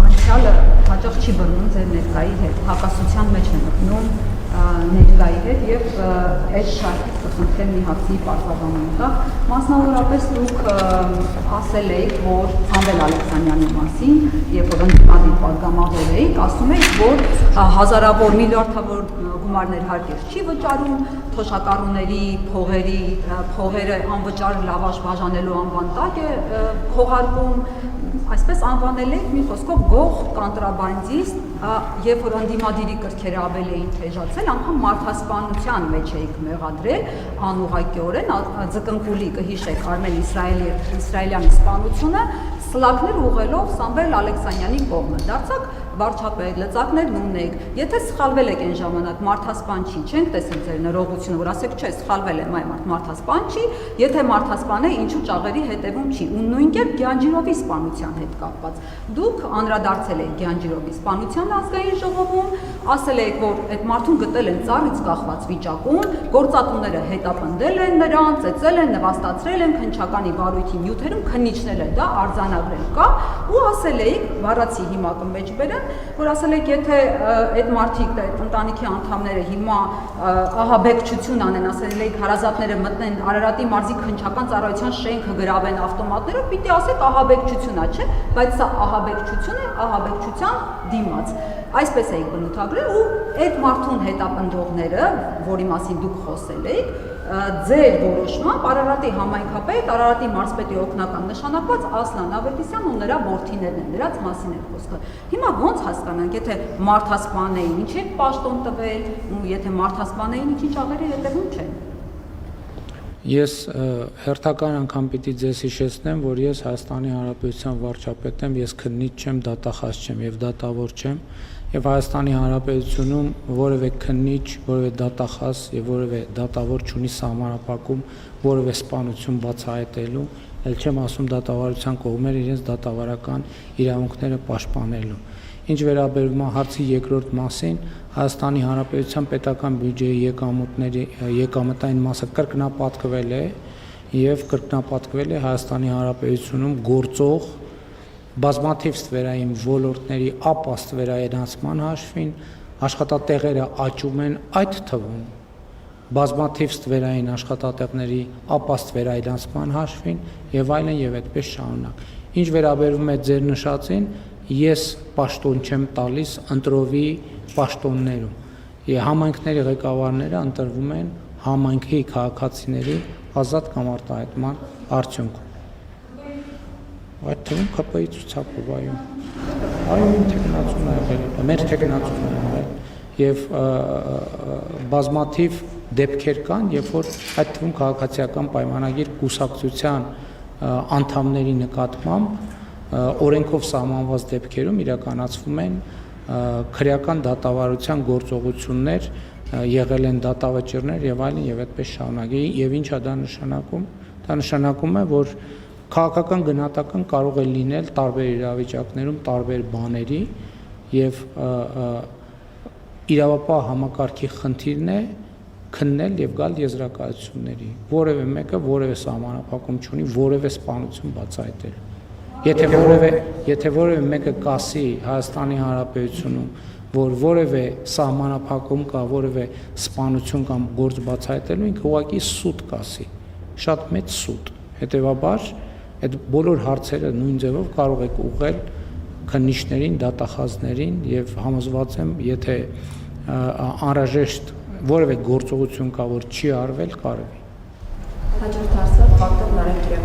անցյալը հաճախ չի բռնում ձեր ներկայի հետ, հակասության մեջ է մտնում ներկայի հետ եւ այդ շարքից կխնդրեմ մի հացի պարզաբանում կա։ Մասնավորապես դուք ասել եք, որ Սամվել Ալեքսանյանի մասին, երբ որ ընդդիմադիր պատգամավոր էիք, ասում եք, որ հազարավոր միլիարդավոր գումարներ հարկեր չի վճարում, թոշակառուների փողերը անվճար լավաշ բաժանելու անվան տակ է քողարկում, այսպես անվանել եք մի խոսքով գող կանտրաբանդիստ, երբ որ ընդդիմադիրի կրքերը ավելի էին թեժացել, անգամ մարդասպանության մեջ էիք մեղադրել անուղղակիորեն, ձկնկուլի կհիշեք Արմեն Իսրայելյանի սպանությունը սլաքներ ուղղելով Սամվել Ալեքսանյանի կողմը, դարձաք վարչապետ, լծակներն ունեք, եթե սխալվել եք այն ժամանակ մարդասպան չի, չենք տեսել ձեր նորողությունը, որ ասեք չէ, սխալվել եմ, այ մարդասպան չի, եթե մարդասպան է, ինչու ճաղերի հետևում չի, ու նույն կերպ Գյանջիրովի սպանության հետ կապված։ Դուք անդրադարձել եք Գյանջիրովի սպանության ազգային ժողովում, ասել եք, որ այդ մարդուն գտել են ծառից կախված վիճակում, գործատուները հետապնդել են նրան, ծեծել են, նվաստացրել են, քննչականի վարույթի նյութերում քննիչնել է դա արձանագրել կա, ու ասել էիք, բառացի հիմա կմեջ բերեմ, որ ասել եք, եթե այդ մարդիկ, այդ ընտանիքի անդամները հիմա ահաբեկչություն անեն, ասել եք, հարազատները մտնեն Արարատի մարզի քննչական ծառայության շենքը գրավեն ավտոմատներով, պիտի ասեք ահաբեկչություն է, չէ, բայց սա ահաբեկչություն է, ահաբեկչության դիմաց։ Այսպես էիք բնութագրել ու այդ մարդուն հետապնդողները, որի մասին դուք խոսել եք, ձեր որոշմամբ Արարատի համայնքապետ, Արարատի մարզպետի օգնական նշանակված Ասլան Ավետիսյան ու նրա որդիներն են, նրանց մասին է խոսքը։ Հիմա ոնց հասկանանք, եթե մարդասպան էին, ինչ եք պաշտոն տվել, ու եթե մարդասպան էին, ինչ աղերի հետևում չեն։ Ես հերթական անգամ պիտի ձեզ հիշեցնեմ, որ ես Հայաստանի Հանրապետության վարչապետ եմ, ես քննիչ չեմ, դատախազ չեմ եւ դատավոր չեմ, եւ Հայաստանի Հանրապետությունում որևէ քննիչ, որևէ դատախազ եւ որևէ դատավոր չունի սահմանափակում որևէ սպանություն բացահայտելու, ել չեմ ասում դատավարության կողմեր իրենց դատավարական իրավունքները պաշտպանելու։ Ինչ վերաբերում է հարցի երկրորդ մասին, Հայաստանի Հանրապետության պետական բյուջեի եկամտային մասը կրկնապատկվել է եւ կրկնապատկվել է Հայաստանի Հանրապետությունում գործող բազմաթիվ ստվերային ոլորտների ապա ստվերայնացման հաշվին, աշխատատեղերը աճում են, այդ թվում բազմաթիվ ստվերային աշխատատեղերի ապա ստվերայնացման հաշվին եւ այլն եւ այդպես շարունակ։ Ինչ վերաբերում է ձեր նշածին, ես պաշտոն չեմ տալիս ընտրովի պաշտոններում։ Համայնքների ղեկավարները ընտրվում են համայնքի քաղաքացիների ազատ կամ արտահայտման արդյունքում։ Այդ թվում ԿՊ-ի ցուցակով այո, թեկնածուն է եղել, մեր թեկնածուն է եղել եւ բազմաթիվ դեպքեր կան, երբ որ այդ թվում քաղաքացիական պայմանագիր կուսակցության անդամների նկատմամբ օրենքով սահմանված դեպքերում իրականացվում են քրեական դատավարության գործողություններ, եղել են դատավճիռներ եւ այլն եւ այդպես շարունակ։ Եվ ինչա դա նշանակում։ Դա նշանակում է, որ քաղաքական գնահատական կարող է լինել տարբեր իրավիճակներում, տարբեր բաների եւ իրավապահ համակարգի խնդիրն է քննել եւ գալ եզրակացությունների։ Որևէ մեկը որևէ սահմանափակում չունի որևէ սպանություն բացահայտել։ Եթե որևէ մեկը կասի Հայաստանի Հանրապետությունում, որ որևէ սահմանափակում կա, որևէ սպանություն կամ գործ բացահայտելու, ինքը ուղղակի սուտ կասի, շատ մեծ սուտ։ Հետևաբար այդ բոլոր հարցերը նույն ձևով կարող եք ուղղել քննիչներին, դատախազներին եւ համոզված եմ, եթե անհրաժեշտ որևէ գործողություն կա, որ չի արվել, կարևի։ Հաջորդ հարցը Վակտոր Նարեկյան